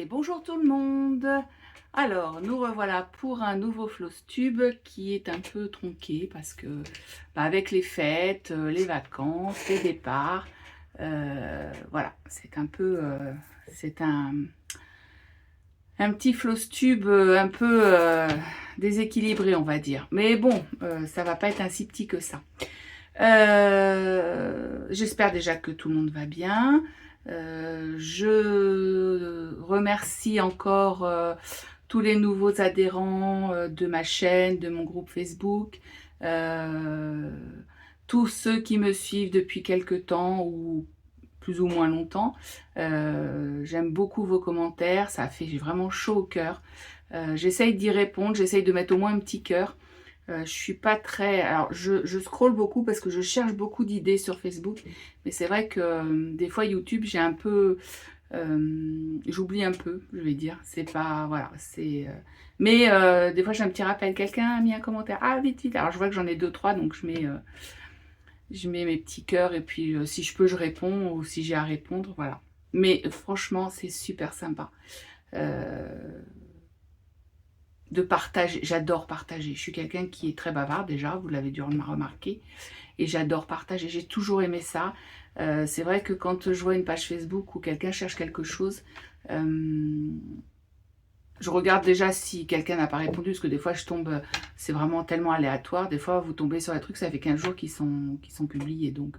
Bonjour tout le monde. Alors, nous revoilà pour un nouveau Flowstube qui est un peu tronqué parce que avec les fêtes, les vacances, les départs, voilà, c'est un peu, c'est un petit Flowstube un peu déséquilibré, on va dire. Mais bon, ça va pas être un si petit que ça. J'espère déjà que tout le monde va bien. Je remercie encore tous les nouveaux adhérents de ma chaîne, de mon groupe Facebook, euh, tous ceux qui me suivent depuis quelque temps ou plus ou moins longtemps. J'aime beaucoup vos commentaires, ça fait vraiment chaud au cœur. J'essaye d'y répondre, j'essaye de mettre au moins un petit cœur. Je suis pas très... Alors, je scrolle beaucoup parce que je cherche beaucoup d'idées sur Facebook. Mais c'est vrai que des fois, YouTube, j'ai un peu... j'oublie un peu, je vais dire. C'est pas... Voilà, c'est... Mais des fois, j'ai un petit rappel. Quelqu'un a mis un commentaire. Ah, vite, vite. Alors, je vois que j'en ai deux, trois. Donc, je mets mes petits cœurs. Et puis, si je peux, je réponds. Ou si j'ai à répondre, voilà. Mais franchement, c'est super sympa. De partager, j'adore partager. Je suis quelqu'un qui est très bavard déjà, vous l'avez dû remarquer, et j'adore partager. J'ai toujours aimé ça. C'est vrai que quand je vois une page Facebook où quelqu'un cherche quelque chose, je regarde déjà si quelqu'un n'a pas répondu, parce que des fois je tombe, c'est vraiment tellement aléatoire. Des fois vous tombez sur des trucs, ça fait 15 jours qu'ils sont publiés. Donc,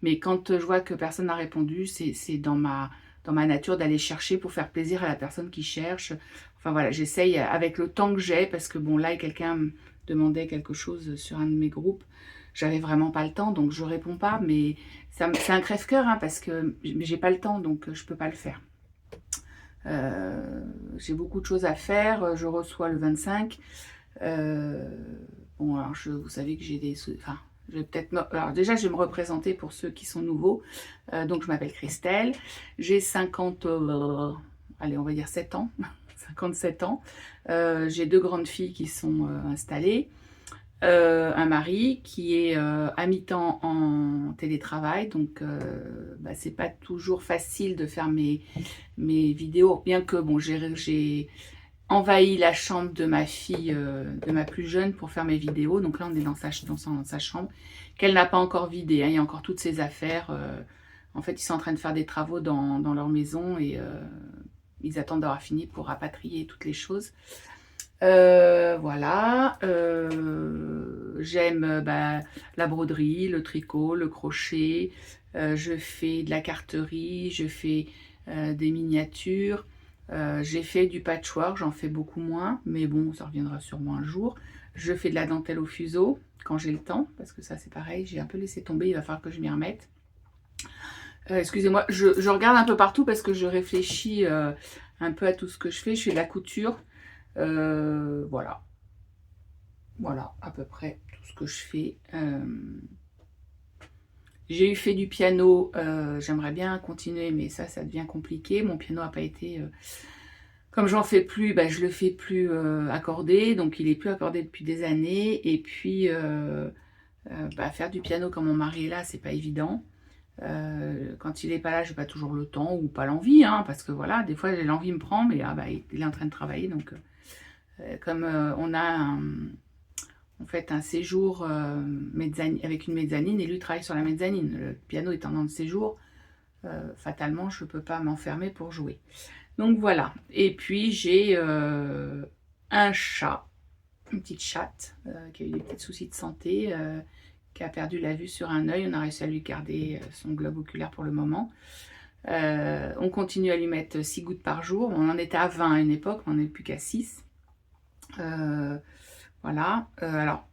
mais quand je vois que personne n'a répondu, c'est dans ma nature d'aller chercher pour faire plaisir à la personne qui cherche. Enfin voilà, j'essaye avec le temps que j'ai, parce que bon là, quelqu'un me demandait quelque chose sur un de mes groupes. J'avais vraiment pas le temps, donc je réponds pas, mais c'est un crève-cœur, hein, parce que j'ai pas le temps, donc je peux pas le faire. J'ai beaucoup de choses à faire, je reçois le 25. Bon, alors vous savez que j'ai des... Enfin, je vais peut-être... Alors déjà, je vais me représenter pour ceux qui sont nouveaux. Donc, je m'appelle Christelle. J'ai 50... allez, on va dire 7 ans. 57 ans. J'ai deux grandes filles qui sont installées. Un mari qui est à mi-temps en télétravail, donc c'est pas toujours facile de faire mes vidéos, bien que bon, j'ai envahi la chambre de ma fille, de ma plus jeune, pour faire mes vidéos. Donc là, on est dans sa chambre, qu'elle n'a pas encore vidée, hein. Il y a encore toutes ses affaires. En fait, ils sont en train de faire des travaux dans leur maison et ils attendent d'avoir fini pour rapatrier toutes les choses. Voilà. J'aime la broderie, le tricot, le crochet. Je fais de la carterie, je fais des miniatures. J'ai fait du patchwork, j'en fais beaucoup moins, mais bon, ça reviendra sûrement un jour. Je fais de la dentelle au fuseau quand j'ai le temps, parce que ça c'est pareil, j'ai un peu laissé tomber, il va falloir que je m'y remette. Excusez-moi, je regarde un peu partout parce que je réfléchis un peu à tout ce que je fais. Je fais de la couture. Voilà. Voilà, à peu près tout ce que je fais. J'ai eu fait du piano, j'aimerais bien continuer, mais ça devient compliqué. Mon piano n'a pas été... comme j'en fais plus, je le fais plus accordé, donc il est plus accordé depuis des années. Et puis, faire du piano quand mon mari est là, c'est pas évident. Quand il est pas là, j'ai pas toujours le temps ou pas l'envie, hein, parce que voilà, des fois l'envie me prend, mais il est en train de travailler, donc comme on a en fait un séjour avec une mezzanine, et lui travaille sur la mezzanine, le piano étant dans le séjour, fatalement je peux pas m'enfermer pour jouer. Donc voilà, et puis j'ai un chat, une petite chatte qui a eu des petits soucis de santé, qui a perdu la vue sur un œil. On a réussi à lui garder son globe oculaire pour le moment. On continue à lui mettre 6 gouttes par jour. On en était à 20 à une époque, on n'en est plus qu'à 6. Voilà. Alors,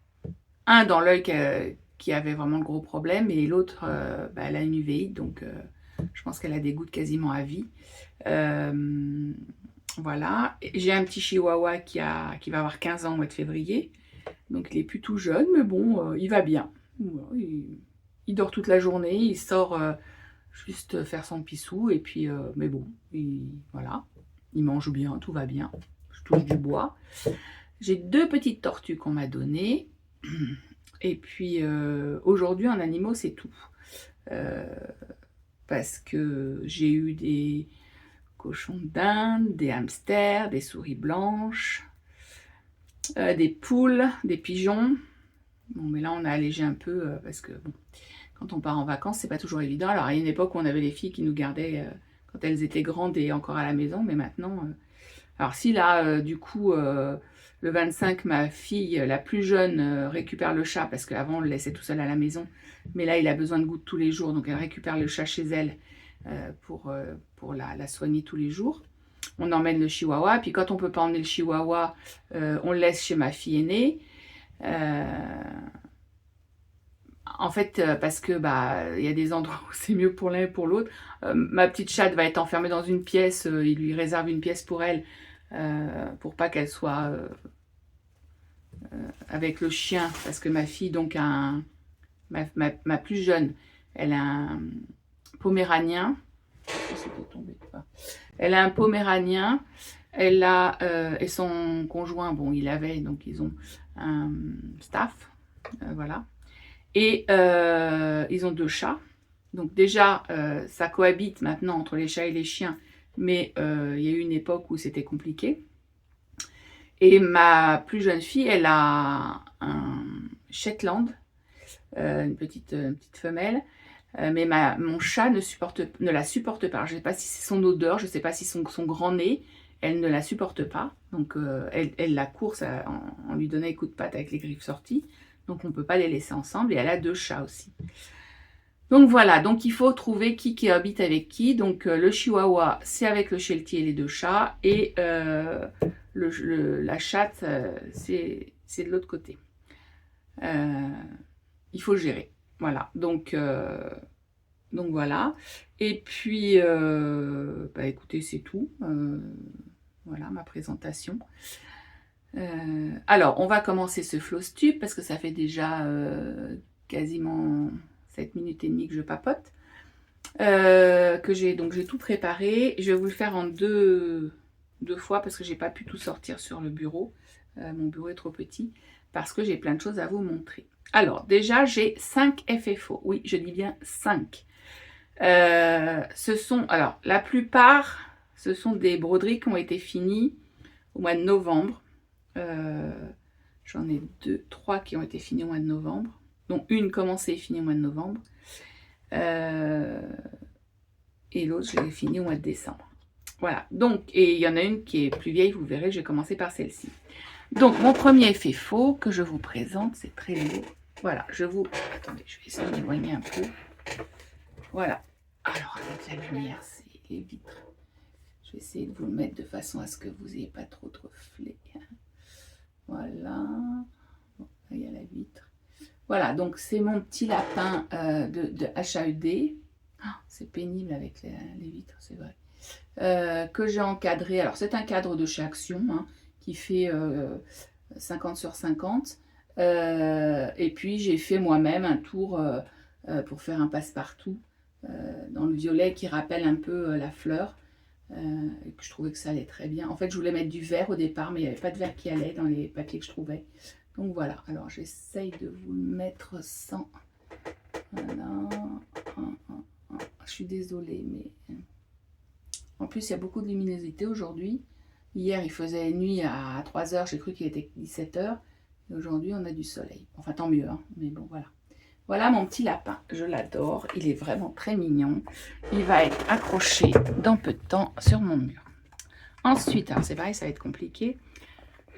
un dans l'œil qui avait vraiment le gros problème, et l'autre, elle a une uvéite, donc je pense qu'elle a des gouttes quasiment à vie. Voilà. J'ai un petit chihuahua qui va avoir 15 ans au mois de février. Donc il est plus tout jeune, mais bon, il va bien. Il dort toute la journée, il sort juste faire son pissou, et puis, mais bon, voilà. Il mange bien, tout va bien. Je touche du bois. J'ai deux petites tortues qu'on m'a données. Et puis aujourd'hui, en animaux, c'est tout. Parce que j'ai eu des cochons d'Inde, des hamsters, des souris blanches, des poules, des pigeons. Bon, mais là, on a allégé un peu parce que bon, quand on part en vacances, c'est pas toujours évident. Alors, il y a une époque où on avait les filles qui nous gardaient quand elles étaient grandes et encore à la maison, mais maintenant... Alors, si là, du coup, le 25, ma fille, la plus jeune, récupère le chat, parce qu'avant, on le laissait tout seul à la maison, mais là, il a besoin de gouttes tous les jours, donc elle récupère le chat chez elle pour la soigner tous les jours. On emmène le chihuahua, puis quand on ne peut pas emmener le chihuahua, on le laisse chez ma fille aînée. En fait, parce que y a des endroits où c'est mieux pour l'un et pour l'autre. Ma petite chatte va être enfermée dans une pièce, il lui réserve une pièce pour elle, pour pas qu'elle soit avec le chien, parce que ma fille, donc, ma plus jeune, elle a un poméranien. Elle a un poméranien, elle a, et son conjoint, bon, il avait, donc ils ont un staff, voilà. Et ils ont 2 chats. Donc déjà, ça cohabite maintenant entre les chats et les chiens. Mais il y a eu une époque où c'était compliqué. Et ma plus jeune fille, elle a un Shetland, une petite femelle. Mais mon chat ne la supporte pas. Je ne sais pas si c'est son odeur, je ne sais pas si son grand nez. Elle ne la supporte pas. Donc elle la course en lui donnant des coups de patte avec les griffes sorties. Donc on ne peut pas les laisser ensemble. Et elle a 2 chats aussi. Donc voilà, donc il faut trouver qui habite avec qui. Donc le chihuahua, c'est avec le Sheltie et les 2 chats. Et la chatte, c'est de l'autre côté. Il faut gérer. Voilà, donc voilà. Et puis, écoutez, c'est tout. Voilà ma présentation. Alors, on va commencer ce floss tube parce que ça fait déjà quasiment 7 minutes et demie que je papote. Donc j'ai tout préparé. Je vais vous le faire en deux fois parce que j'ai pas pu tout sortir sur le bureau. Mon bureau est trop petit parce que j'ai plein de choses à vous montrer. Alors, déjà, j'ai 5 FFO. Oui, je dis bien 5. Alors, la plupart, ce sont des broderies qui ont été finies au mois de novembre. J'en ai 3 qui ont été finies au mois de novembre. Donc, une commencée et finie au mois de novembre. Et l'autre, je l'ai finie au mois de décembre. Voilà. Donc, et il y en a une qui est plus vieille, vous verrez, je vais commencer par celle-ci. Donc, mon premier effet faux que je vous présente, c'est très lourd. Voilà, attendez, je vais essayer d'éloigner un peu. Voilà. Alors, avec la lumière, c'est les vitres. Je vais essayer de vous le mettre de façon à ce que vous n'ayez pas trop de reflets. Voilà. Bon, là, il y a la vitre. Voilà, donc c'est mon petit lapin de HAED. Oh, c'est pénible avec les vitres, c'est vrai. Que j'ai encadré. Alors, c'est un cadre de chez Action hein, qui fait 50 sur 50. Et puis, j'ai fait moi-même un tour pour faire un passe-partout dans le violet qui rappelle un peu la fleur. Et que je trouvais que ça allait très bien. En fait, je voulais mettre du vert au départ, mais il n'y avait pas de vert qui allait dans les papiers que je trouvais. Donc voilà, alors j'essaye de vous le mettre sans... Voilà. Je suis désolée, mais... En plus, il y a beaucoup de luminosité aujourd'hui. Hier, il faisait nuit à 3 h, j'ai cru qu'il était 17 h. Et aujourd'hui, on a du soleil. Enfin, tant mieux, hein, mais bon, voilà. Voilà mon petit lapin, je l'adore, il est vraiment très mignon. Il va être accroché dans peu de temps sur mon mur. Ensuite, alors c'est pareil, ça va être compliqué.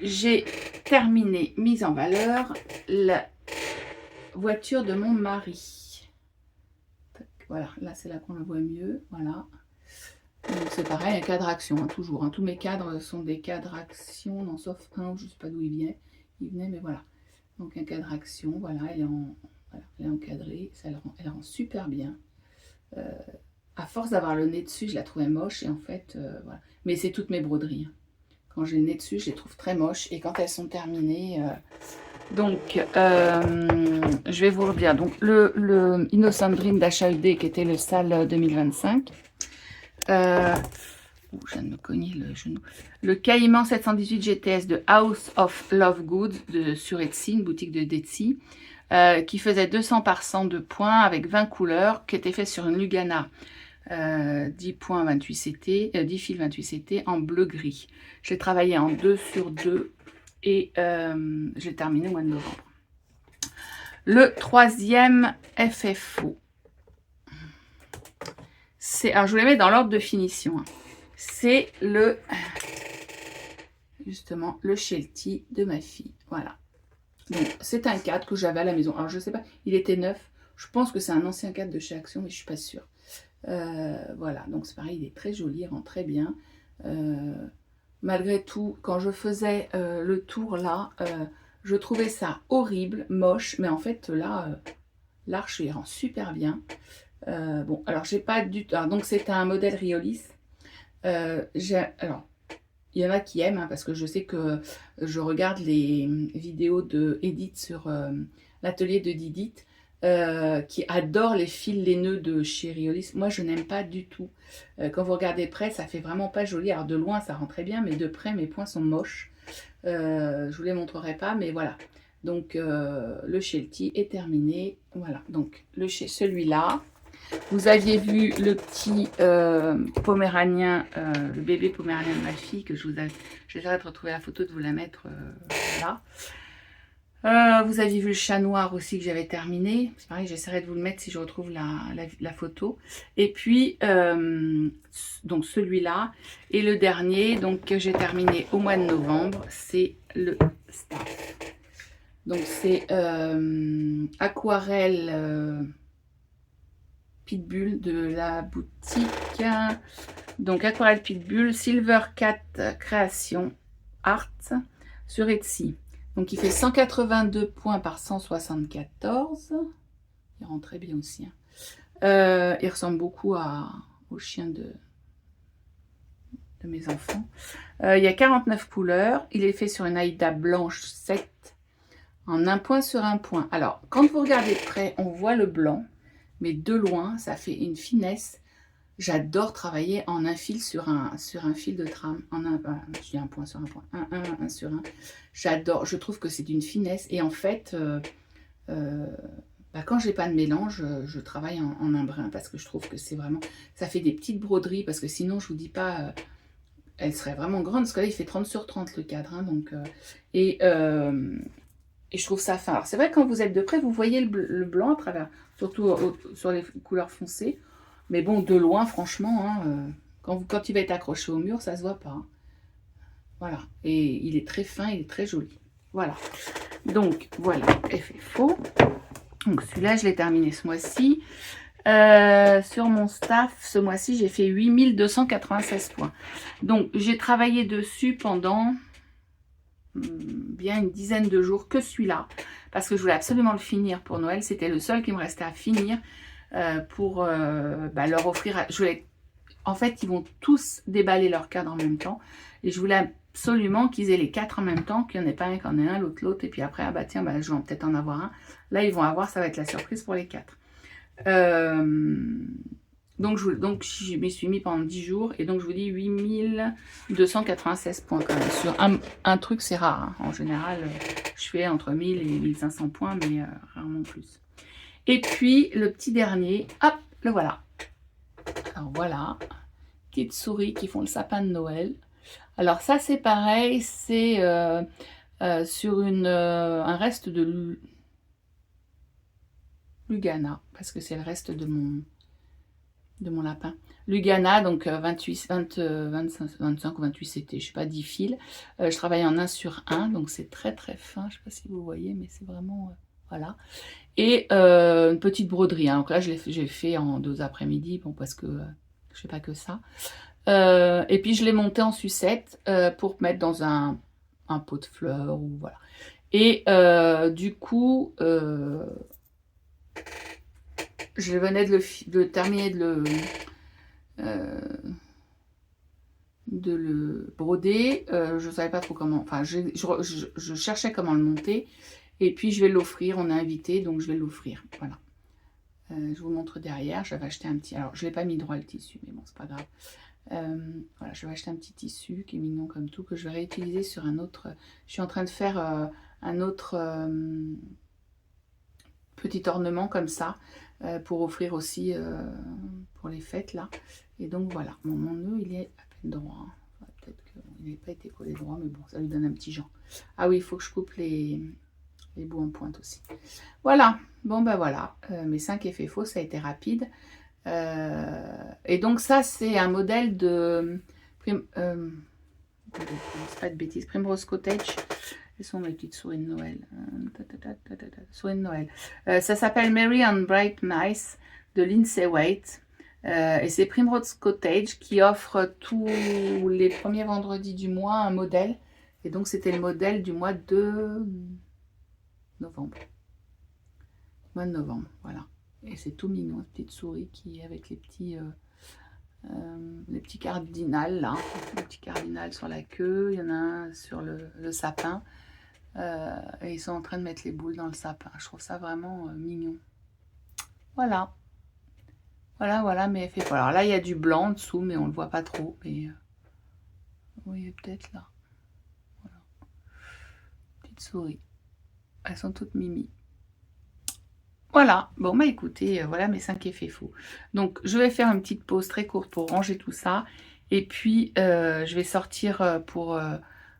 J'ai terminé, mise en valeur, la voiture de mon mari. Voilà, là c'est là qu'on le voit mieux, voilà. Donc c'est pareil, un cadre action, hein, toujours. Hein. Tous mes cadres sont des cadres action, non, sauf un, je ne sais pas d'où il venait, mais voilà. Donc un cadre action, voilà, elle est encadrée, elle rend super bien. À force d'avoir le nez dessus, je la trouvais moche et en fait, voilà. Mais c'est toutes mes broderies. Hein. Quand j'ai le nez dessus, je les trouve très moches et quand elles sont terminées... Donc, je vais vous redire. Donc, le Innocent Dream d'HAED qui était le Salle 2025. Je viens de me cogner le genou. Le Caïman 718 GTS de House of Love Goods sur Etsy, une boutique de Etsy. Qui faisait 200 par 100 de points avec 20 couleurs, qui était fait sur une Lugana 10 points 28 CT, 10 fils 28 CT en bleu-gris. J'ai travaillé en 2 sur 2 et j'ai terminé au mois de novembre. Le troisième FFO. Alors je vous les mets dans l'ordre de finition. C'est le, justement, le Sheltie de ma fille. Voilà. C'est un cadre que j'avais à la maison. Alors je sais pas, il était neuf. Je pense que c'est un ancien cadre de chez Action, mais je suis pas sûre. Voilà, donc c'est pareil, il est très joli, il rend très bien. Malgré tout, quand je faisais le tour là, je trouvais ça horrible, moche, mais en fait là, l'arche il rend super bien. Bon, alors j'ai pas du tout. Donc c'est un modèle Riolis. Alors, il y en a qui aiment, hein, parce que je sais que je regarde les vidéos de Edith sur l'atelier de Didith, qui adore les fils laineux de chez Riolis. Moi, je n'aime pas du tout. Quand vous regardez près, ça fait vraiment pas joli. Alors de loin, ça rend très bien, mais de près, mes points sont moches. Je vous les montrerai pas, mais voilà. Donc, le Sheltie est terminé. Voilà, donc celui-là. Vous aviez vu le petit poméranien, le bébé poméranien de ma fille, que j'essaierai de retrouver la photo, de vous la mettre là. Vous aviez vu le chat noir aussi que j'avais terminé. C'est pareil, j'essaierai de vous le mettre si je retrouve la photo. Et puis, donc celui-là. Et le dernier, donc que j'ai terminé au mois de novembre, c'est le staff. Donc c'est aquarelle Pitbull de la boutique. Donc aquarelle Pitbull, Silver Cat Création Art sur Etsy. Donc il fait 182 points par 174. Il rend très bien aussi. Hein. Il ressemble beaucoup au chien de mes enfants. Il y a 49 couleurs. Il est fait sur une Aïda blanche 7 en un point sur un point. Alors quand vous regardez de près, on voit le blanc. Mais de loin, ça fait une finesse. J'adore travailler en un fil sur un fil de trame. Je dis un point sur un point. Un sur un. J'adore. Je trouve que c'est d'une finesse. Et en fait, quand j'ai pas de mélange, je travaille en un brin. Parce que je trouve que c'est vraiment... Ça fait des petites broderies. Parce que sinon, je vous dis pas... elle serait vraiment grande. Parce que là, il fait 30 sur 30 le cadre. Hein, donc, et je trouve ça fin. Alors c'est vrai, quand vous êtes de près, vous voyez le blanc à travers, surtout sur les couleurs foncées. Mais bon, de loin, franchement, hein, quand il va être accroché au mur, ça se voit pas. Hein. Voilà. Et il est très fin, il est très joli. Voilà. Donc, voilà, effet faux. Donc celui-là, je l'ai terminé ce mois-ci. Sur mon staff, ce mois-ci, j'ai fait 8296 points. Donc, j'ai travaillé dessus pendant... bien une dizaine de jours, que celui-là, parce que je voulais absolument le finir pour Noël. C'était le seul qui me restait à finir pour leur offrir. En fait, ils vont tous déballer leur cadre en même temps, et je voulais absolument qu'ils aient les 4 en même temps, qu'il n'y en ait pas un qui en ait un, l'autre, et puis après, je vais peut-être en avoir un. Là, ils vont avoir, ça va être la surprise pour les 4. Donc je m'y suis mis pendant 10 jours, et donc je vous dis 8296 points quand même. Sur un truc, c'est rare. Hein. En général, je fais entre 1000 et 1500 points, mais rarement plus. Et puis, le petit dernier, hop, le voilà. Alors voilà, petites souris qui font le sapin de Noël. Alors ça, c'est pareil, c'est sur un reste de Lugana, parce que c'est le reste de mon lapin. Lugana, donc 25 ou 28 CT, je sais pas, 10 fils. Je travaille en 1 sur 1, donc c'est très très fin, je sais pas si vous voyez, mais c'est vraiment... voilà. Et une petite broderie, hein. Donc là j'ai fait en 2 après-midi, bon, parce que je fais pas que ça. Et puis je l'ai monté en sucette pour mettre dans un pot de fleurs, ou voilà. Et du coup... je venais de terminer de le broder. Je ne savais pas trop comment. Enfin, je cherchais comment le monter. Et puis, je vais l'offrir. On est invité, donc je vais l'offrir. Voilà. Je vous montre derrière. J'avais acheté un petit... Alors, je ne l'ai pas mis droit le tissu, mais bon, c'est pas grave. Voilà, je vais acheter un petit tissu qui est mignon comme tout, que je vais réutiliser sur un autre... Je suis en train de faire un autre... petit ornement comme ça, pour offrir aussi pour les fêtes là. Et donc voilà, mon nœud il est à peine droit. Hein. Peut-être qu'il n'a pas été collé droit, mais bon, ça lui donne un petit genre. Ah oui, il faut que je coupe les bouts en pointe aussi. Voilà, bon ben voilà, mes 5 effets faux, ça a été rapide. Et donc ça, c'est un modèle de... pas de bêtises, Primrose Cottage. Quelles sont mes petites souris de Noël? Souris de Noël. Ça s'appelle Merry and Bright Mice de Lindsay Waite. Et c'est Primrose Cottage qui offre tous les premiers vendredis du mois un modèle. Et donc c'était le modèle du mois de novembre. Mois de novembre, voilà. Et c'est tout mignon, une petite souris qui avec les petits cardinals là, les petits cardinals sur la queue. Il y en a un sur le sapin. Et ils sont en train de mettre les boules dans le sapin. Je trouve ça vraiment mignon. Voilà. Voilà mes effets. Alors là, il y a du blanc en dessous, mais on ne le voit pas trop. Mais oui, peut-être là. Voilà. Petite souris. Elles sont toutes mimi. Voilà. Bon, bah écoutez, voilà mes 5 effets faux. Donc, je vais faire une petite pause très courte pour ranger tout ça. Et puis, je vais sortir pour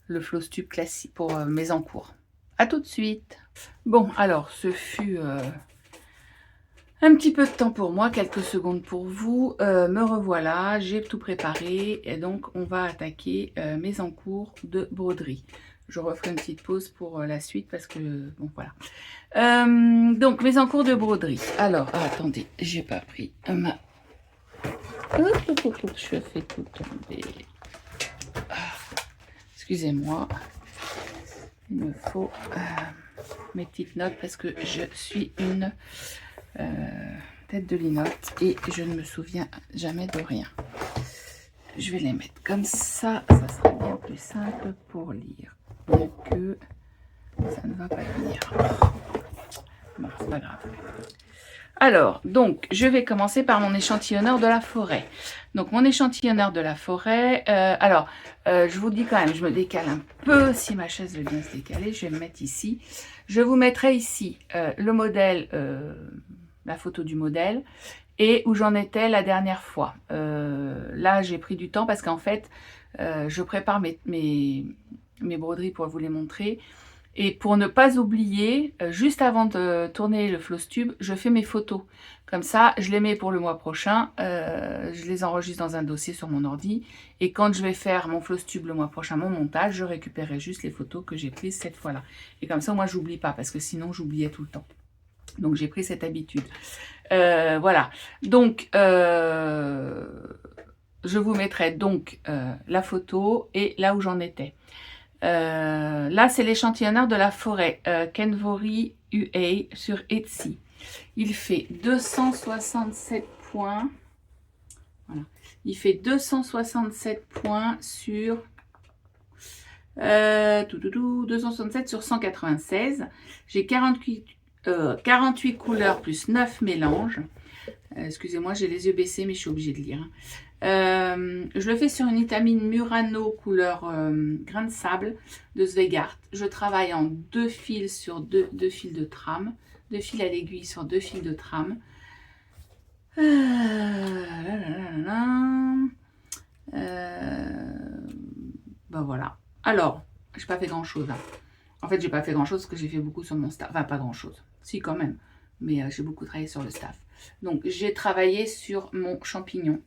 le floss tube classique, pour mes encours. À tout de suite. Bon, alors, ce fut... un petit peu de temps pour moi, quelques secondes pour vous. Me revoilà, j'ai tout préparé et donc on va attaquer mes encours de broderie. Je referai une petite pause pour la suite parce que, bon voilà. Donc mes encours de broderie. Alors, attendez, j'ai pas pris ma... Je fais tout tomber. Excusez-moi. Il me faut mes petites notes parce que je suis une... tête de linotte et je ne me souviens jamais de rien. Je vais les mettre comme ça sera bien plus simple pour lire, bien que ça ne va pas venir. Bon, c'est pas grave. Alors, donc, je vais commencer par mon échantillonneur de la forêt. Donc, mon échantillonneur de la forêt, je vous dis quand même, je me décale un peu, si ma chaise veut bien se décaler, je vais me mettre ici. Je vous mettrai ici le modèle, la photo du modèle, et où j'en étais la dernière fois. Là, j'ai pris du temps parce qu'en fait, je prépare mes broderies pour vous les montrer. Et pour ne pas oublier, juste avant de tourner le floss tube, je fais mes photos. Comme ça, je les mets pour le mois prochain, je les enregistre dans un dossier sur mon ordi. Et quand je vais faire mon floss tube le mois prochain, mon montage, je récupérerai juste les photos que j'ai prises cette fois-là. Et comme ça, moi, j'oublie pas, parce que sinon, j'oubliais tout le temps. Donc, j'ai pris cette habitude. Voilà. Donc, je vous mettrai donc la photo et là où j'en étais. Là, c'est l'échantillonneur de la forêt Kenvory UA sur Etsy. Il fait 267 points. Voilà. Il fait 267 points sur 267 sur 196. J'ai 48 couleurs plus 9 mélanges. Excusez-moi, j'ai les yeux baissés, mais je suis obligée de lire. Je le fais sur une étamine Murano couleur grain de sable de Zweigart. Je travaille en 2 fils sur 2 fils de trame, 2 fils à l'aiguille sur 2 fils de trame. Ben voilà. Alors, j'ai pas fait grand chose. Hein. En fait, j'ai pas fait grand chose parce que j'ai fait beaucoup sur mon staff. Enfin, pas grand chose. Si, quand même. Mais j'ai beaucoup travaillé sur le staff. Donc, j'ai travaillé sur mon champignon.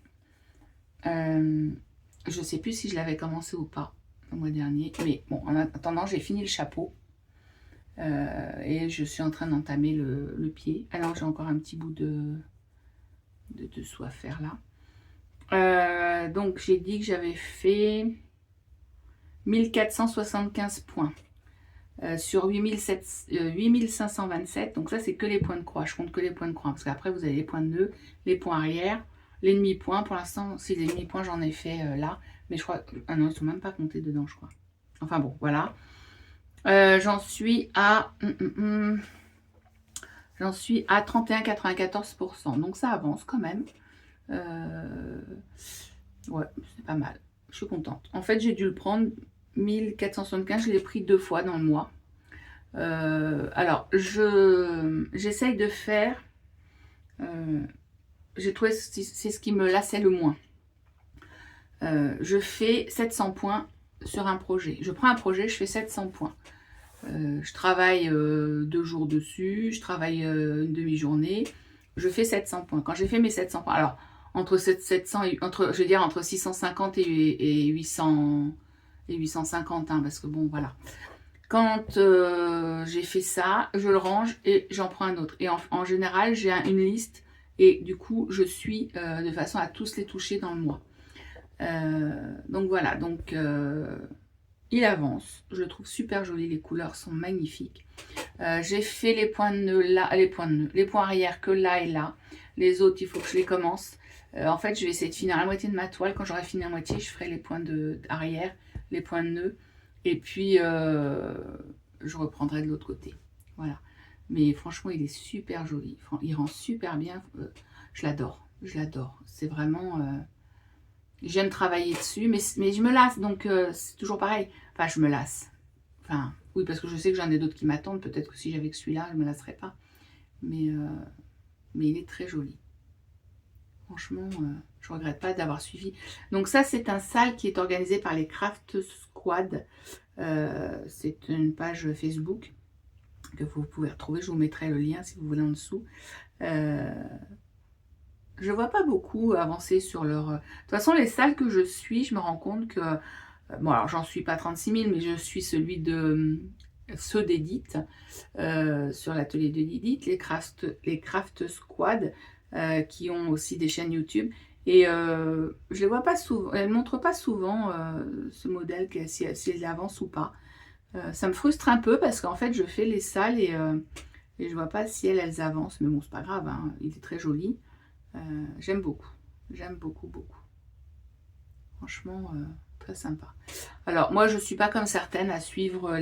Je sais plus si je l'avais commencé ou pas le mois dernier, mais bon, en attendant, j'ai fini le chapeau et je suis en train d'entamer le pied. Alors, j'ai encore un petit bout de dessous à faire là. Donc, j'ai dit que j'avais fait 1475 points sur 8527. Donc, ça, c'est que les points de croix. Je compte que les points de croix parce qu'après, vous avez les points de nœud, les points arrière. Les demi-points, pour l'instant, si les demi-points, j'en ai fait là. Mais je crois... Ah non, ils ne sont même pas comptés dedans, je crois. Enfin bon, voilà. J'en suis à... J'en suis à 31,94%. Donc ça avance quand même. Ouais, c'est pas mal. Je suis contente. En fait, j'ai dû le prendre 1475. Je l'ai pris 2 fois dans le mois. Alors, j'essaye de faire... J'ai trouvé que c'est ce qui me lassait le moins. Je fais 700 points sur un projet. Je prends un projet, je fais 700 points. Je travaille 2 jours dessus, je travaille une demi-journée, je fais 700 points. Quand j'ai fait mes 700 points, alors entre 700 et, je veux dire entre 650 et 800 et 850, hein, parce que bon voilà. Quand j'ai fait ça, je le range et j'en prends un autre. Et en général, j'ai une liste et du coup, je suis de façon à tous les toucher dans le mois. Donc voilà, donc il avance, je le trouve super joli, les couleurs sont magnifiques. J'ai fait les points de nœud là, les points arrière que là et là. Les autres, il faut que je les commence. En fait, je vais essayer de finir la moitié de ma toile. Quand j'aurai fini la moitié, je ferai les points arrière, les points de nœud. Et puis, je reprendrai de l'autre côté. Voilà. Mais franchement, il est super joli. Il rend super bien. Je l'adore. Je l'adore. C'est vraiment... j'aime travailler dessus, mais je me lasse, donc c'est toujours pareil. Enfin, je me lasse. Enfin, oui, parce que je sais que j'en ai d'autres qui m'attendent. Peut-être que si j'avais que celui-là, je ne me lasserais pas. Mais il est très joli. Franchement, je ne regrette pas d'avoir suivi. Donc ça, c'est un sale qui est organisé par les Craft Squad. C'est une page Facebook que vous pouvez retrouver. Je vous mettrai le lien si vous voulez en dessous. Je vois pas beaucoup avancer sur leur... De toute façon, les salles que je suis, je me rends compte que... Bon, alors, j'en suis pas 36 000, mais je suis celui de... ceux d'Edith, sur l'atelier d'Edith, les Craft Squad, qui ont aussi des chaînes YouTube. Et je les vois pas souvent, elles ne montrent pas souvent ce modèle, si elles avancent ou pas. Ça me frustre un peu, parce qu'en fait, je fais les salles et je vois pas si elles avancent. Mais bon, c'est pas grave, hein, il est très joli. J'aime beaucoup, beaucoup. Franchement, très sympa. Alors, moi, je ne suis pas comme certaines à suivre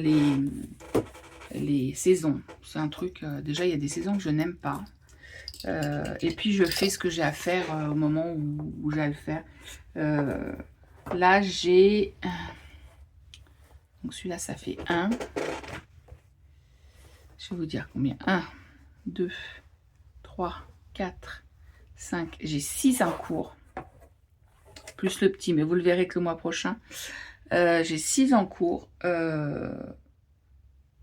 les saisons. C'est un truc, déjà, il y a des saisons que je n'aime pas. Et puis, je fais ce que j'ai à faire au moment où j'ai à le faire. Là, j'ai... Donc, celui-là, ça fait 1. Je vais vous dire combien. 1, 2, 3, 4... 5, j'ai 6 en cours, plus le petit, mais vous le verrez que le mois prochain. J'ai 6 en cours,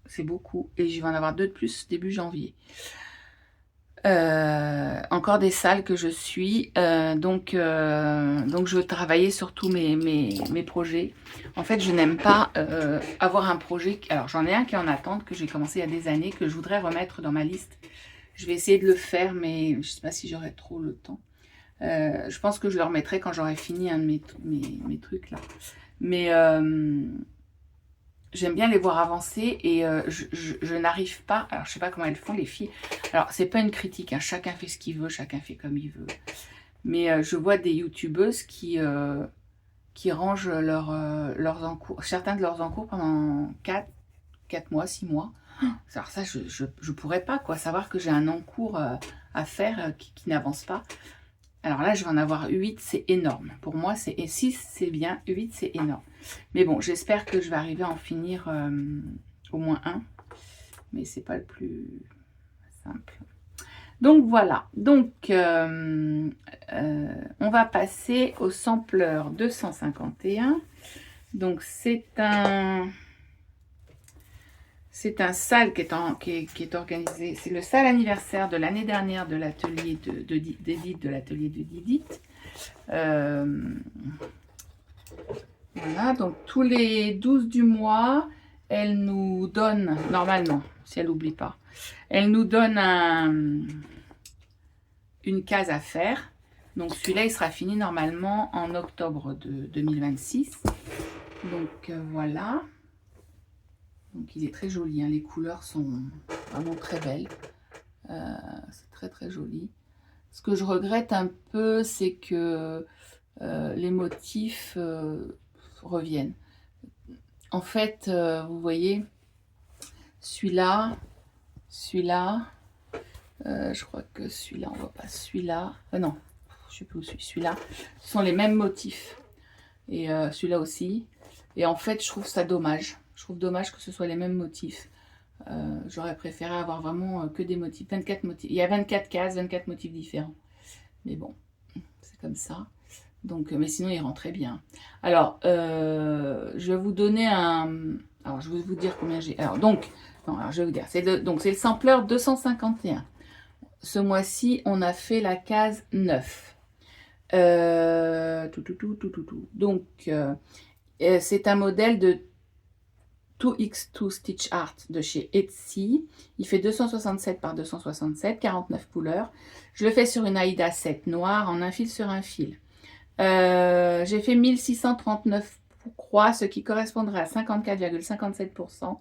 c'est beaucoup, et je vais en avoir 2 de plus début janvier. Encore des salles que je suis, donc je veux travailler sur tous mes projets. En fait, je n'aime pas avoir un projet, alors j'en ai un qui est en attente, que j'ai commencé il y a des années, que je voudrais remettre dans ma liste. Je vais essayer de le faire, mais je ne sais pas si j'aurai trop le temps. Je pense que je le remettrai quand j'aurai fini un de mes trucs là. Mais j'aime bien les voir avancer et je n'arrive pas... Alors, je ne sais pas comment elles font, les filles. Alors, c'est pas une critique, hein, chacun fait ce qu'il veut, chacun fait comme il veut. Mais je vois des youtubeuses qui rangent leurs encours, certains de leurs encours pendant 4 mois, 6 mois. Alors ça, je pourrais pas, quoi, savoir que j'ai un encours à faire qui n'avance pas. Alors là, je vais en avoir 8, c'est énorme. Pour moi, c'est 6, c'est bien, 8, c'est énorme. Mais bon, j'espère que je vais arriver à en finir au moins un. Mais c'est pas le plus simple. Donc voilà, donc on va passer au sampleur 251. Donc c'est un sale qui est organisé, c'est le sale anniversaire de l'année dernière de l'atelier d'Edith, de l'atelier de Didith. Voilà, donc tous les 12 du mois, elle nous donne, normalement, si elle n'oublie pas, elle nous donne une case à faire. Donc celui-là, il sera fini normalement en octobre de 2026. Donc voilà. Donc il est très joli, hein. Les couleurs sont vraiment très belles. C'est très très joli. Ce que je regrette un peu, c'est que les motifs reviennent. En fait, vous voyez, celui-là, je crois que celui-là, on voit pas celui-là. Non, je sais plus où celui-là. Ce sont les mêmes motifs. Et celui-là aussi. Et en fait, je trouve ça dommage. Je trouve dommage que ce soit les mêmes motifs. J'aurais préféré avoir vraiment que des motifs, 24 motifs. Il y a 24 cases, 24 motifs différents. Mais bon, c'est comme ça. Donc, mais sinon, il rend très bien. Alors, je vais vous donner un... Alors, je vais vous dire combien j'ai... Alors, donc, non, alors, je vais vous dire. Donc, c'est le sampler 251. Ce mois-ci, on a fait la case 9. Donc, c'est un modèle de 2x2 Stitch Art de chez Etsy. Il fait 267 par 267, 49 couleurs. Je le fais sur une Aïda 7 noire en un fil sur un fil. J'ai fait 1639 croix, ce qui correspondrait à 54,57%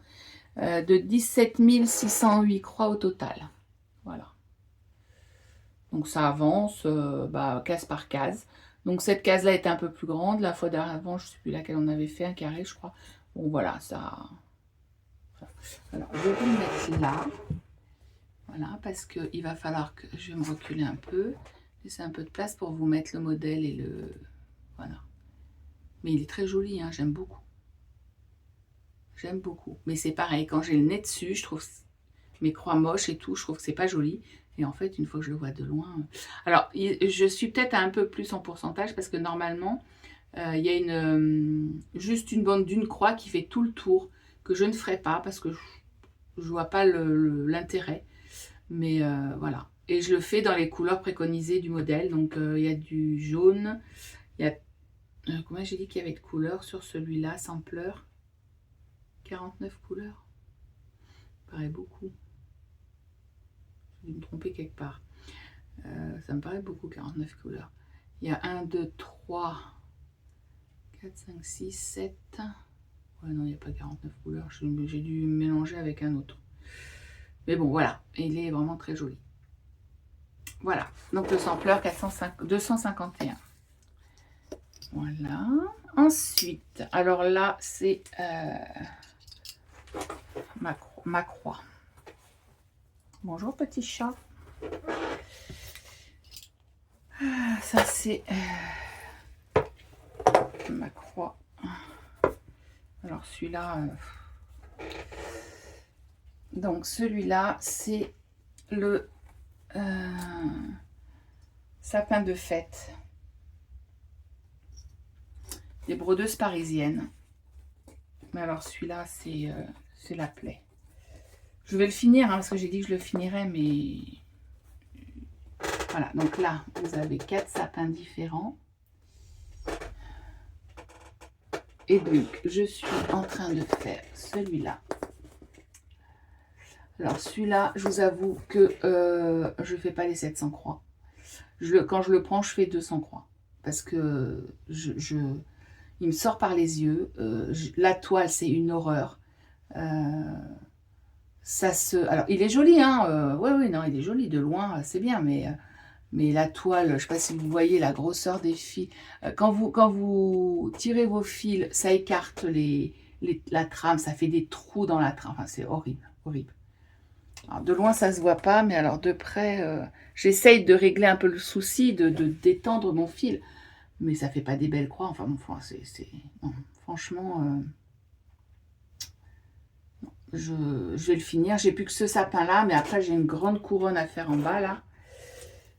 de 17 608 croix au total. Voilà. Donc ça avance case par case. Donc cette case-là était un peu plus grande. La fois d'avant, je ne sais plus laquelle on avait fait, un carré, je crois. Bon, voilà, ça... Alors, je vais le mettre là. Voilà, parce qu'il va falloir que je vais me reculer un peu. Laisser un peu de place pour vous mettre le modèle et le... Voilà. Mais il est très joli, hein, j'aime beaucoup. J'aime beaucoup. Mais c'est pareil, quand j'ai le nez dessus, je trouve mes croix moches et tout, je trouve que c'est pas joli. Et en fait, une fois que je le vois de loin... Alors, je suis peut-être un peu plus en pourcentage parce que normalement, il y a juste une bande d'une croix qui fait tout le tour, que je ne ferai pas parce que je vois pas l'intérêt. Mais voilà. Et je le fais dans les couleurs préconisées du modèle. Donc, il y a du jaune. Il y a... combien j'ai dit qu'il y avait de couleurs sur celui-là, sampler? 49 couleurs. Ça paraît beaucoup. Je vais me tromper quelque part. Ça me paraît beaucoup, 49 couleurs. Il y a 1, 2, 3, 4, 5, 6, 7. Ouais, non, il n'y a pas 49 couleurs. J'ai dû mélanger avec un autre. Mais bon, voilà. Il est vraiment très joli. Voilà. Donc, le sampler 251. Voilà. Ensuite, alors là, c'est ma croix. Bonjour, petit chat. Ça, c'est ma croix. Alors, celui-là... Donc, celui-là, c'est le sapin de fête des brodeuses parisiennes. Mais alors, celui-là, c'est la plaie. Je vais le finir, hein, parce que j'ai dit que je le finirais, mais... Voilà, donc là, vous avez 4 sapins différents. Et donc, je suis en train de faire celui-là. Alors, celui-là, je vous avoue que je ne fais pas les 700 croix. Quand je le prends, je fais 200 croix. Parce que il me sort par les yeux. La toile, c'est une horreur. Alors, il est joli, hein. Oui, non, il est joli. De loin, c'est bien, mais la toile, je ne sais pas si vous voyez la grosseur des fils. Quand vous tirez vos fils, ça écarte la trame, ça fait des trous dans la trame. Enfin, c'est horrible, horrible. Alors, de loin, ça ne se voit pas, mais alors de près, j'essaye de régler un peu le souci, de détendre mon fil. Mais ça ne fait pas des belles croix. Enfin, bon, non, franchement, je vais le finir. J'ai plus que ce sapin-là, mais après, j'ai une grande couronne à faire en bas, là.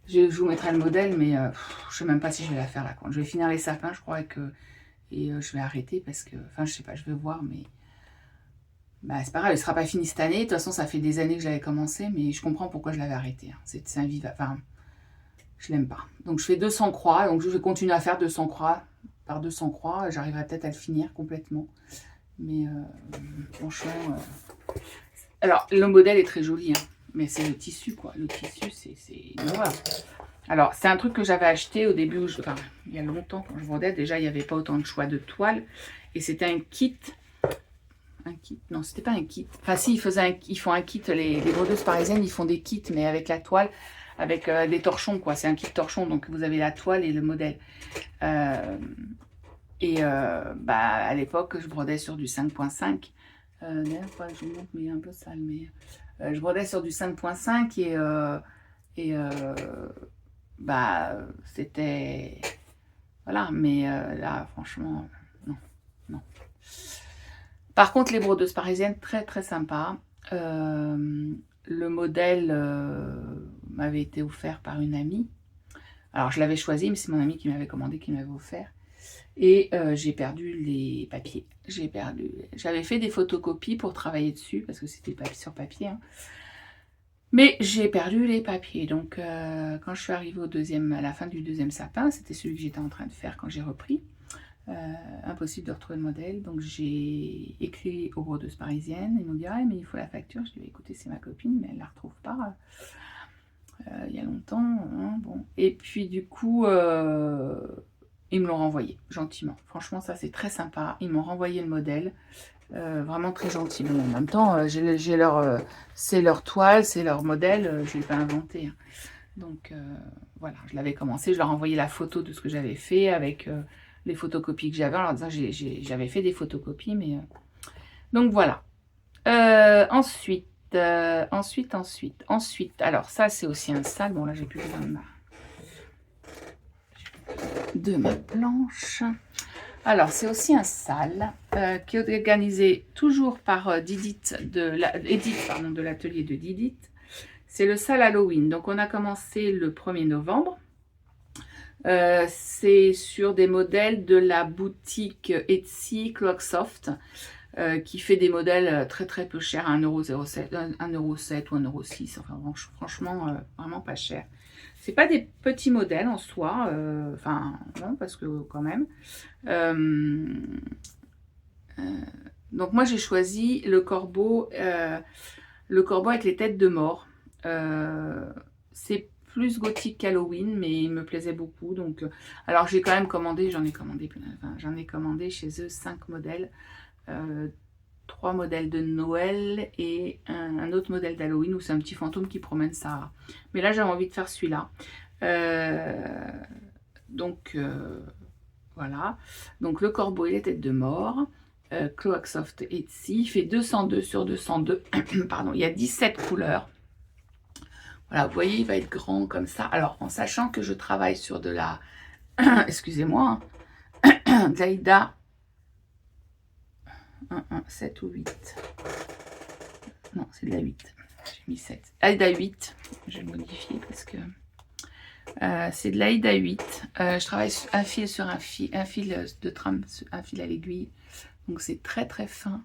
Je vous mettrai le modèle, mais je ne sais même pas si je vais la faire, là. Quand je vais finir les sapins, je crois que... Et je vais arrêter parce que... Enfin, je sais pas, je vais voir, mais... Bah, c'est pas grave, il ne sera pas fini cette année. De toute façon, ça fait des années que je l'avais commencé, mais je comprends pourquoi je l'avais arrêté. Hein. C'est invivable. Enfin, je l'aime pas. Donc, je fais 200 croix. Donc, je vais continuer à faire 200 croix par 200 croix. J'arriverai peut-être à le finir complètement. Mais franchement... Alors, le modèle est très joli, hein. Mais c'est le tissu, quoi. Le tissu, c'est une horreur. Alors, c'est un truc que j'avais acheté au début, enfin, il y a longtemps, quand je brodais. Déjà, il n'y avait pas autant de choix de toiles. Et c'était un kit. Non, c'était pas un kit. Enfin, si, ils font un kit. Les brodeuses parisiennes, ils font des kits, mais avec la toile, avec des torchons, quoi. C'est un kit torchon, donc vous avez la toile et le modèle. À l'époque, je brodais sur du 5.5. D'ailleurs, je vous montre, mais il est un peu sale, mais je brodais sur du 5.5 c'était... Voilà, mais là, franchement, non. Par contre, les brodeuses parisiennes, très très sympa. Le modèle m'avait été offert par une amie. Alors, je l'avais choisi, mais c'est mon amie qui m'avait commandé, qui m'avait offert. Et j'ai perdu les papiers. J'avais fait des photocopies pour travailler dessus, parce que c'était sur papier. Hein. Mais j'ai perdu les papiers. Donc, quand je suis arrivée à la fin du deuxième sapin, c'était celui que j'étais en train de faire quand j'ai repris. Impossible de retrouver le modèle. Donc, j'ai écrit aux brodeuses parisiennes. Ils m'ont dit, ah, mais il faut la facture. Je dis, écoutez, c'est ma copine, mais elle ne la retrouve pas. Il y a longtemps. Hein, bon. Et puis, du coup... ils me l'ont renvoyé, gentiment. Franchement, ça, c'est très sympa. Ils m'ont renvoyé le modèle. Vraiment très gentil. Mais en même temps, c'est leur toile, c'est leur modèle. Je ne l'ai pas inventé. Hein. Donc, voilà, je l'avais commencé. Je leur ai envoyé la photo de ce que j'avais fait avec les photocopies que j'avais. En leur disant j'avais fait des photocopies. Mais donc, voilà. Ensuite. Alors, ça, c'est aussi un sac. Bon, là, j'ai plus besoin de ma planche. Alors, c'est aussi un sale qui est organisé toujours par Edith de l'atelier de Didit. C'est le sale Halloween. Donc, on a commencé le 1er novembre. C'est sur des modèles de la boutique Etsy Clocksoft qui fait des modèles très très peu chers, 1,07 €, 1,07 € ou 1,06 €. Enfin, franchement, vraiment pas cher. C'est pas des petits modèles en soi, enfin non, parce que quand même. Donc moi j'ai choisi le corbeau avec les têtes de mort. C'est plus gothique qu'Halloween, mais il me plaisait beaucoup. Donc, alors j'ai quand même commandé, j'en ai commandé chez eux 5 modèles. 3 modèles de Noël et un autre modèle d'Halloween où c'est un petit fantôme qui promène Sarah. Mais là, j'avais envie de faire celui-là. Donc, voilà. Donc, le corbeau et les têtes de mort. Clocksoft Etsy. Il fait 202 sur 202. Pardon, il y a 17 couleurs. Voilà, vous voyez, il va être grand comme ça. Alors, en sachant que je travaille sur de la... Excusez-moi. De l'Aïda 7 ou 8. Non, c'est de la 8. J'ai mis 7. Aïda 8. Je vais le modifier parce que c'est de l'Aïda 8. Je travaille un fil sur un fil de trame, un fil à l'aiguille. Donc c'est très très fin.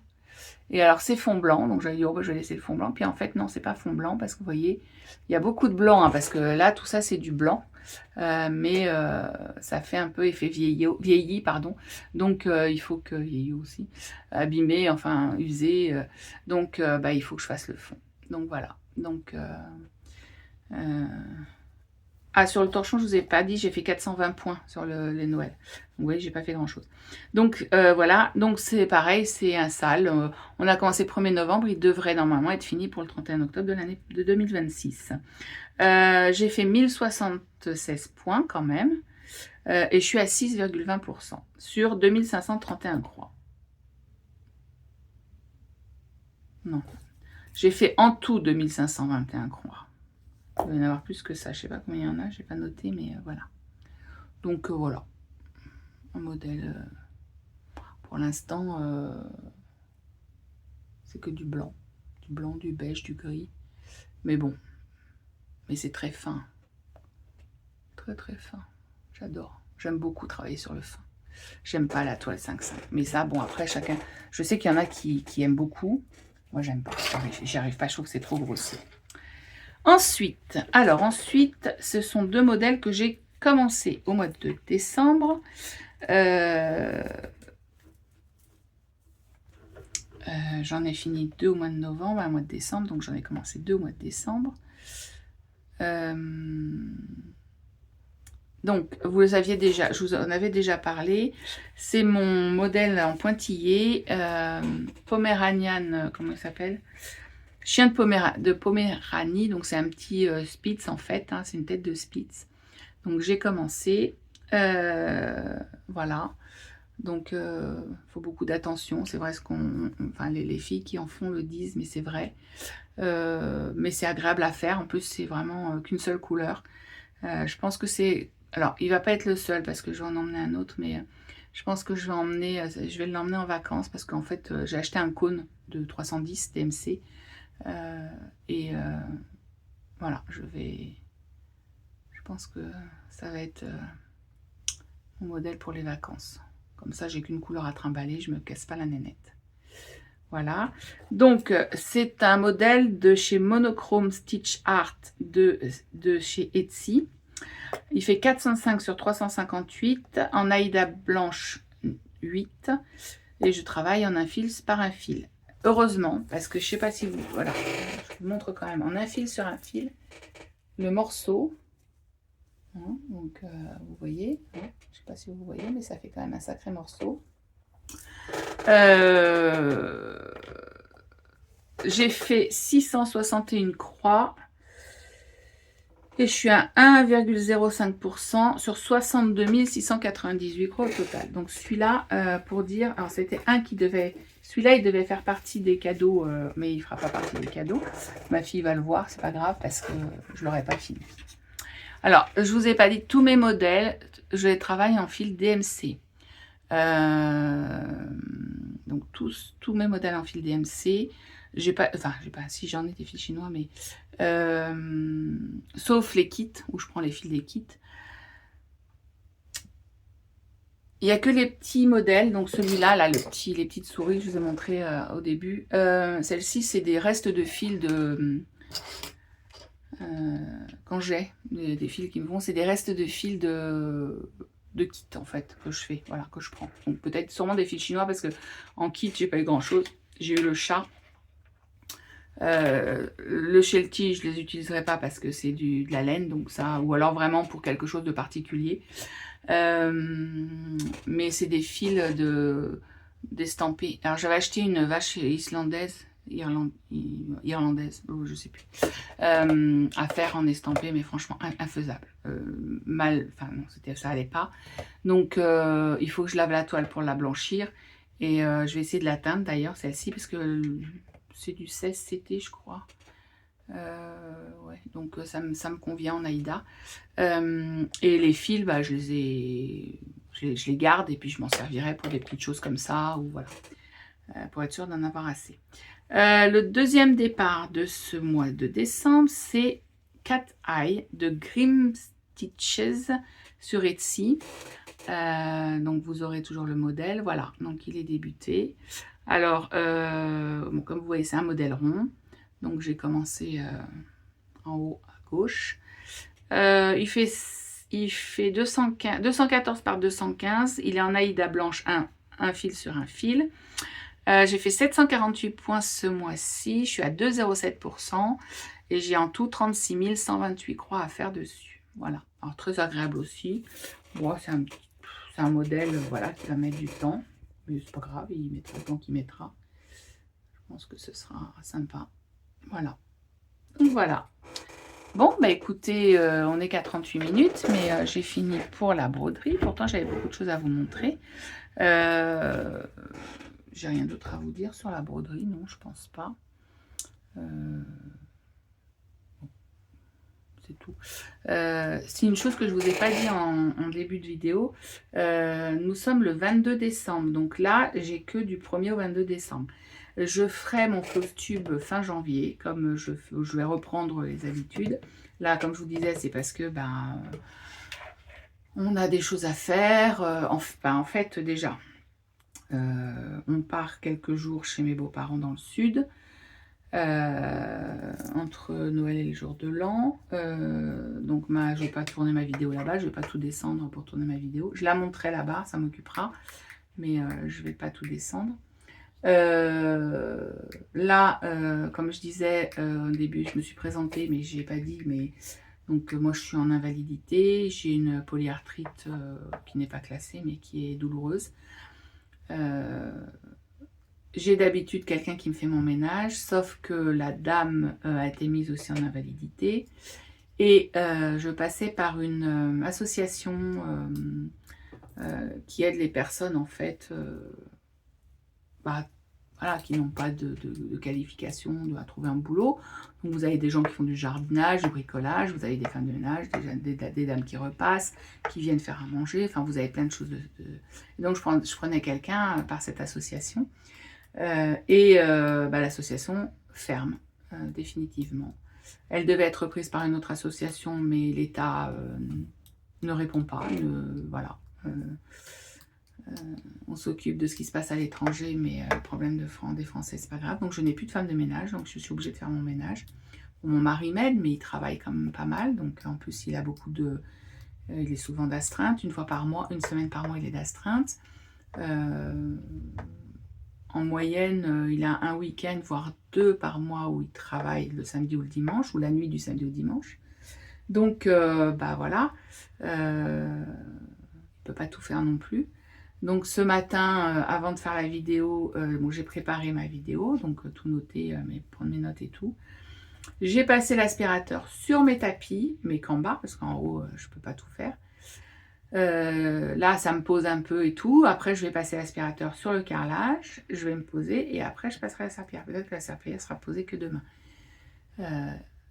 Et alors c'est fond blanc. Donc j'avais dit, oh, bah, je vais laisser le fond blanc. Puis en fait, non, c'est pas fond blanc parce que vous voyez, il y a beaucoup de blanc. Hein, parce que là, tout ça, c'est du blanc. Mais ça fait un peu effet vieilli, pardon. Donc il faut que vieilli aussi, abîmé, enfin usé. Donc bah, il faut que je fasse le fond. Donc voilà. Donc sur le torchon, je vous ai pas dit, j'ai fait 420 points sur les Noël. Vous voyez, j'ai pas fait grand chose. Donc voilà, donc c'est pareil, c'est un sale. On a commencé le 1er novembre, il devrait normalement être fini pour le 31 octobre de l'année de 2026. J'ai fait 1076 points quand même. Et je suis à 6,20% sur 2531 croix. Non. J'ai fait en tout 2521 croix. Il va y en avoir plus que ça. Je ne sais pas combien il y en a. Je n'ai pas noté, mais voilà. Donc voilà. Un modèle. Pour l'instant, c'est que du blanc. Du blanc, du beige, du gris. Mais bon. Mais c'est très fin. Très très fin. J'adore. J'aime beaucoup travailler sur le fin. J'aime pas la toile 5,5. Mais ça, bon, après, chacun... Je sais qu'il y en a qui aiment beaucoup. Moi, j'aime pas. J'y arrive pas. Je trouve que c'est trop grossier. Ensuite, ce sont 2 modèles que j'ai commencé au mois de décembre. J'en ai fini 2 au mois de novembre, 1 au mois de décembre. Donc, j'en ai commencé 2 au mois de décembre. Donc, vous le saviez déjà, je vous en avais déjà parlé. C'est mon modèle en pointillé, Poméranian, comment il s'appelle? Chien de Poméranie, donc c'est un petit Spitz en fait, hein, c'est une tête de Spitz. Donc j'ai commencé, voilà. Donc il faut beaucoup d'attention, c'est vrai enfin les filles qui en font le disent, mais c'est vrai. Mais c'est agréable à faire, en plus c'est vraiment qu'une seule couleur. Je pense que c'est... Alors, il va pas être le seul parce que je vais en emmener un autre, mais je pense que je vais l'emmener en vacances parce qu'en fait, j'ai acheté un cône de 310 TMC Et voilà, je pense que ça va être mon modèle pour les vacances. Comme ça, j'ai qu'une couleur à trimballer, je me casse pas la nénette. Voilà. Donc, c'est un modèle de chez Monochrome Stitch Art de chez Etsy. Il fait 405 sur 358 en Aïda blanche 8. Et je travaille en un fil par un fil. Heureusement, parce que je sais pas si vous... Voilà, je vous montre quand même en un fil sur un fil le morceau. Hein, donc, vous voyez, hein, je sais pas si vous voyez, mais ça fait quand même un sacré morceau. J'ai fait 661 croix et je suis à 1,05% sur 62 698 croix au total. Donc celui-là, pour dire, alors c'était un qui devait, celui-là il devait faire partie des cadeaux, mais il ne fera pas partie des cadeaux. Ma fille va le voir, c'est pas grave parce que je l'aurais pas fini. Alors, je vous ai pas dit tous mes modèles, je les travaille en fil DMC. Donc tous mes modèles en fil DMC. J'ai pas, si j'en ai des fils chinois, mais sauf les kits où je prends les fils des kits. Il n'y a que les petits modèles, donc celui-là, là, les petites souris que je vous ai montré au début. Celle-ci, c'est des restes de fils de quand j'ai des fils qui me vont, c'est des restes de fils de kit en fait que je fais, voilà, que je prends. Donc peut-être sûrement des fils chinois parce que en kit j'ai pas eu grand chose. J'ai eu le chat, le sheltie je les utiliserai pas parce que c'est de la laine, donc ça, ou alors vraiment pour quelque chose de particulier. Mais c'est des fils d'estampés. Alors j'avais acheté une vache islandaise, irlandaise, je sais plus, à faire en estampé, mais franchement infaisable. Ça allait pas. Donc il faut que je lave la toile pour la blanchir. Et je vais essayer de la teindre d'ailleurs, celle-ci, parce que c'est du 16 CT, je crois. Ouais, donc ça me convient en Aïda. Et les fils, bah, je les garde et puis je m'en servirai pour des petites choses comme ça, ou voilà, pour être sûr d'en avoir assez. Le deuxième départ de ce mois de décembre, c'est Cat Eye de Grim Stitches sur Etsy. Donc vous aurez toujours le modèle, voilà, donc il est débuté. Alors, bon, comme vous voyez, c'est un modèle rond. Donc j'ai commencé en haut à gauche. Il fait 214 par 215. Il est en Aïda blanche 1 fil sur un fil. J'ai fait 748 points ce mois-ci. Je suis à 2,07%. Et j'ai en tout 36 128 croix à faire dessus. Voilà. Alors très agréable aussi. Bon, c'est un modèle voilà, qui va mettre du temps. Mais c'est pas grave, il mettra le temps qu'il mettra. Je pense que ce sera sympa. Voilà. Donc voilà. Bon, bah écoutez, on n'est qu'à 38 minutes, mais j'ai fini pour la broderie. Pourtant, j'avais beaucoup de choses à vous montrer. J'ai rien d'autre à vous dire sur la broderie, non, je pense pas. C'est tout. C'est une chose que je ne vous ai pas dit en début de vidéo. Nous sommes le 22 décembre, donc là, j'ai que du 1er au 22 décembre. Je ferai mon floss tube fin janvier, comme je vais reprendre les habitudes. Là, comme je vous disais, c'est parce que on a des choses à faire. En fait, déjà, on part quelques jours chez mes beaux-parents dans le sud, entre Noël et les jours de l'an. Donc, je ne vais pas tourner ma vidéo là-bas, je ne vais pas tout descendre pour tourner ma vidéo. Je la montrerai là-bas, ça m'occupera, mais je ne vais pas tout descendre. Là, comme je disais au début, je me suis présentée, mais je n'ai pas dit, mais donc moi je suis en invalidité, j'ai une polyarthrite qui n'est pas classée, mais qui est douloureuse. J'ai d'habitude quelqu'un qui me fait mon ménage, sauf que la dame a été mise aussi en invalidité. Et je passais par une association qui aide les personnes en fait, voilà, qui n'ont pas de qualification à trouver un boulot. Donc vous avez des gens qui font du jardinage, du bricolage, vous avez des femmes de ménage, des dames qui repassent, qui viennent faire à manger, enfin vous avez plein de choses. Et donc je prenais quelqu'un par cette association, l'association ferme. définitivement. Elle devait être reprise par une autre association, mais l'État ne répond pas. Voilà. On s'occupe de ce qui se passe à l'étranger, mais le problème des Français, c'est pas grave. Donc je n'ai plus de femme de ménage, donc je suis obligée de faire mon ménage. Mon mari m'aide, mais il travaille quand même pas mal. Donc en plus, il a beaucoup de... il est souvent d'astreinte, une fois par mois, une semaine par mois, il est d'astreinte. En moyenne, il a un week-end, voire 2 par mois où il travaille le samedi ou le dimanche, ou la nuit du samedi au dimanche. Donc, bah voilà, il ne peut pas tout faire non plus. Donc ce matin, avant de faire la vidéo, bon, j'ai préparé ma vidéo, donc tout noter, prendre mes notes et tout. J'ai passé l'aspirateur sur mes tapis, mais qu'en bas, parce qu'en haut, je ne peux pas tout faire. Là, ça me pose un peu et tout. Après, je vais passer l'aspirateur sur le carrelage. Je vais me poser et après, je passerai la serpillière. Peut-être que la serpillière sera posée que demain.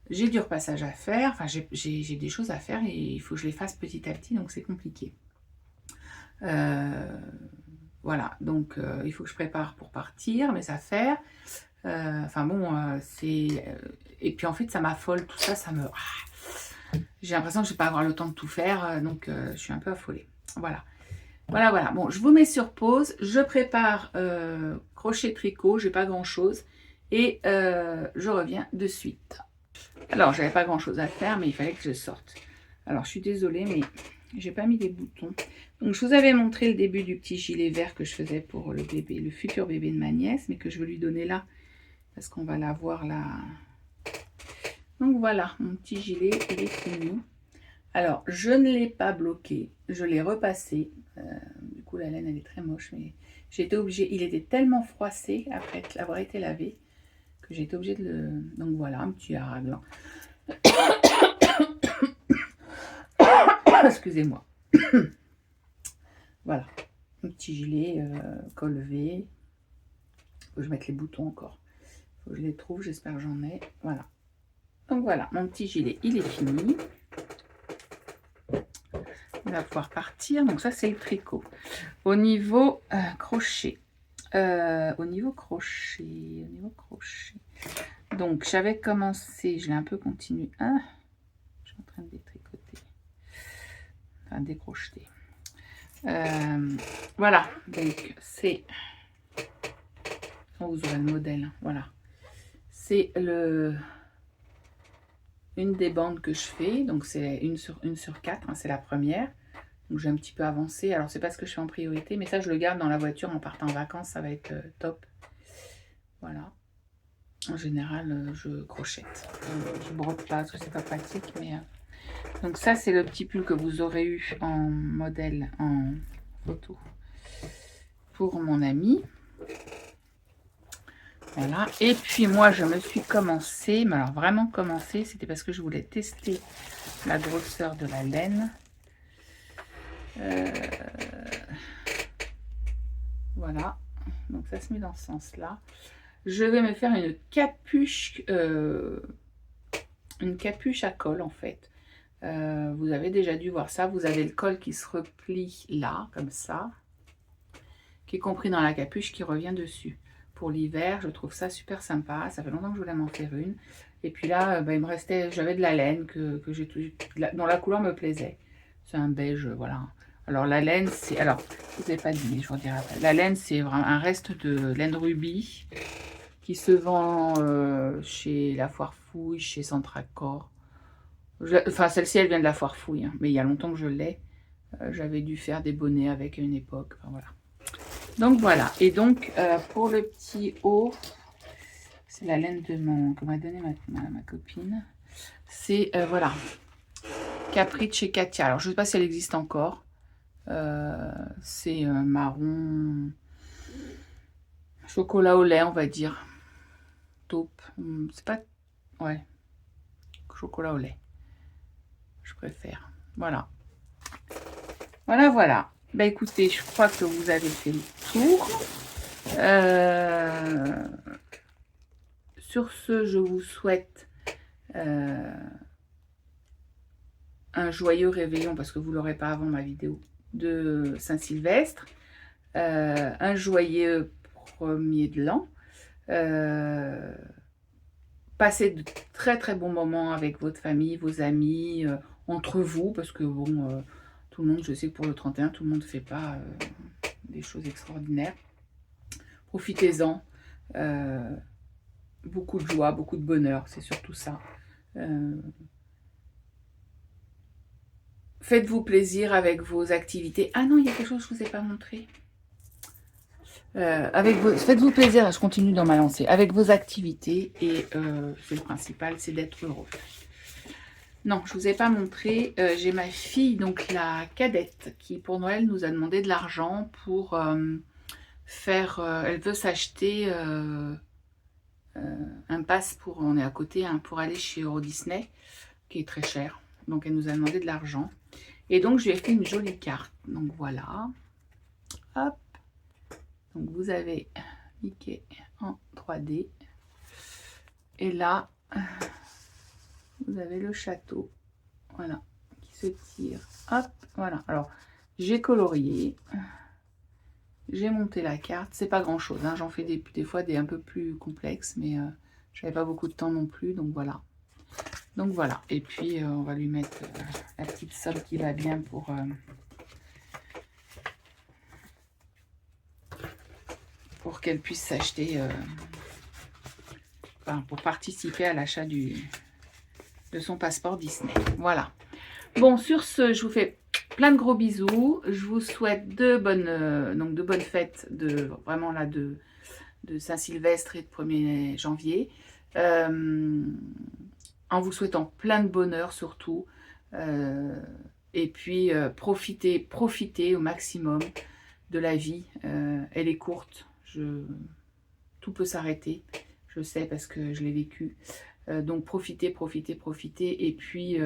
J'ai du repassage à faire. Enfin, j'ai des choses à faire et il faut que je les fasse petit à petit. Donc, c'est compliqué. Voilà. Donc, il faut que je prépare pour partir mes affaires. Enfin, bon, c'est... et puis, en fait, ça m'affole. Tout ça, ça me... J'ai l'impression que je ne vais pas avoir le temps de tout faire, donc je suis un peu affolée. Voilà. Voilà. Bon, je vous mets sur pause. Je prépare crochet tricot. J'ai pas grand-chose. Et je reviens de suite. Alors, j'avais pas grand-chose à faire, mais il fallait que je sorte. Alors, je suis désolée, mais j'ai pas mis les boutons. Donc, je vous avais montré le début du petit gilet vert que je faisais pour le bébé, le futur bébé de ma nièce, mais que je veux lui donner là, parce qu'on va l'avoir là... Donc voilà, mon petit gilet, il est fini. Alors, je ne l'ai pas bloqué, je l'ai repassé. Du coup, la laine, elle est très moche, mais j'ai été obligée, il était tellement froissé après avoir été lavé, que j'ai été obligée de le... Donc voilà, un petit raglan. Excusez-moi. Voilà, un petit gilet col levé. Faut que je mette les boutons encore. Faut que je les trouve, j'espère que j'en ai. Voilà. Donc voilà, mon petit gilet, il est fini. On va pouvoir partir. Donc ça, c'est le tricot. Au niveau crochet. Donc, j'avais commencé, je l'ai un peu continué. Ah, je suis en train de détricoter. Enfin, décrocheter. Voilà, donc c'est... Oh, vous aurez le modèle, voilà. C'est une des bandes que je fais, donc c'est une sur 4, hein, c'est la première. Donc j'ai un petit peu avancé, alors c'est pas ce que je fais en priorité, mais ça je le garde dans la voiture en partant en vacances, ça va être top. Voilà. En général, je crochette. Je brode pas parce que c'est pas pratique, mais... Donc ça c'est le petit pull que vous aurez eu en modèle, en photo, pour mon ami. Voilà, et puis moi je me suis commencé, mais alors vraiment commencé, c'était parce que je voulais tester la grosseur de la laine. Voilà, donc ça se met dans ce sens-là. Je vais me faire une capuche à col en fait. Vous avez déjà dû voir ça, vous avez le col qui se replie là, comme ça, qui est compris dans la capuche qui revient dessus. Pour l'hiver, je trouve ça super sympa. Ça fait longtemps que je voulais m'en faire une. Et puis là, il me restait, j'avais de la laine dont la couleur me plaisait. C'est un beige, voilà. Alors la laine, c'est... Alors, je vous ai pas dit, je vous dirai après. La laine, c'est vraiment un reste de laine rubis qui se vend chez La Foire Fouille, chez Centracor. Enfin, celle-ci, elle vient de La Foire Fouille, hein, mais il y a longtemps que je l'ai. J'avais dû faire des bonnets avec à une époque. Enfin, voilà. Donc voilà, et donc pour le petit haut, c'est la laine que m'a donné ma copine. C'est, voilà, Capri de chez Katia. Alors je ne sais pas si elle existe encore. C'est marron, chocolat au lait, on va dire. Taupe. C'est pas... Ouais, chocolat au lait. Je préfère. Voilà. Voilà. Bah écoutez, je crois que vous avez fait le tour. Sur ce, je vous souhaite un joyeux réveillon, parce que vous ne l'aurez pas avant ma vidéo de Saint-Sylvestre. Un joyeux 1er de l'an. passez de très très bons moments avec votre famille, vos amis, entre vous, parce que bon, tout le monde, je sais que pour le 31, tout le monde ne fait pas des choses extraordinaires. Profitez-en. Beaucoup de joie, beaucoup de bonheur, c'est surtout ça. Faites-vous plaisir avec vos activités. Ah non, il y a quelque chose que je ne vous ai pas montré. Faites-vous plaisir, je continue dans ma lancée, avec vos activités et c'est le principal, c'est d'être heureux. Non, je ne vous ai pas montré, j'ai ma fille, donc la cadette, qui pour Noël nous a demandé de l'argent pour elle veut s'acheter un pass pour, on est à côté, hein, pour aller chez Euro Disney, qui est très cher. Donc elle nous a demandé de l'argent. Et donc je lui ai fait une jolie carte. Donc voilà. Hop. Donc vous avez Mickey en 3D. Et là, vous avez le château. Voilà. Qui se tire. Hop. Voilà. Alors, j'ai colorié. J'ai monté la carte. C'est pas grand chose. Hein. J'en fais des fois des un peu plus complexes. Mais j'avais pas beaucoup de temps non plus. Donc voilà. Donc voilà. Et puis on va lui mettre la petite somme qui va bien pour qu'elle puisse s'acheter, pour participer à l'achat de son passeport Disney. Voilà. Bon, sur ce, je vous fais plein de gros bisous. Je vous souhaite de bonnes fêtes, vraiment là de Saint-Sylvestre et de 1er janvier. En vous souhaitant plein de bonheur surtout. Et puis profitez au maximum de la vie. Elle est courte. Tout peut s'arrêter. Je sais parce que je l'ai vécu. Donc profitez. Et puis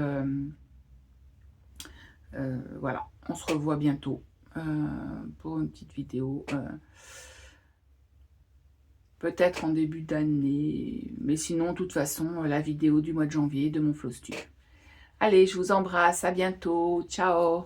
voilà, on se revoit bientôt pour une petite vidéo. Peut-être en début d'année. Mais sinon, de toute façon, la vidéo du mois de janvier de mon Flostube. Allez, je vous embrasse. À bientôt. Ciao.